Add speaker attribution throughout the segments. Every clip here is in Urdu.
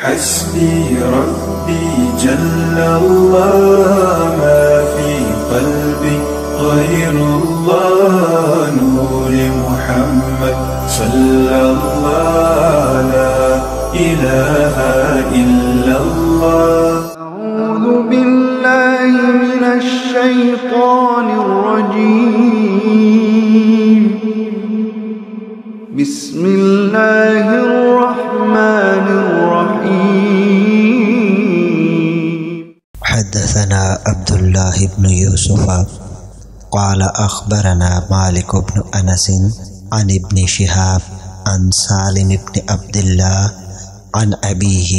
Speaker 1: حسبي ربي جل الله ما في قلبي غير الله نور محمد صلى الله لا إله إلا الله.
Speaker 2: أعوذ بالله من الشيطان الرجيم. بسم الله الرحمن الرحيم.
Speaker 3: حدثنا عبد الله بن يوسف قال أخبرنا مالك بن أنس عن ابن شهاب عن سالم بن عبد الله عن أبيه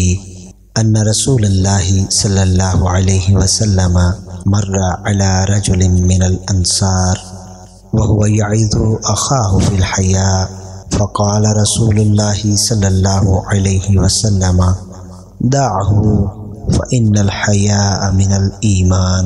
Speaker 3: أن رسول الله صلى الله عليه وسلم مر على رجل من الأنصار وهو يعظ أخاه في الحياء فقال رسول الله صلى الله عليه وسلم دعه فإن الحياء من الإيمان.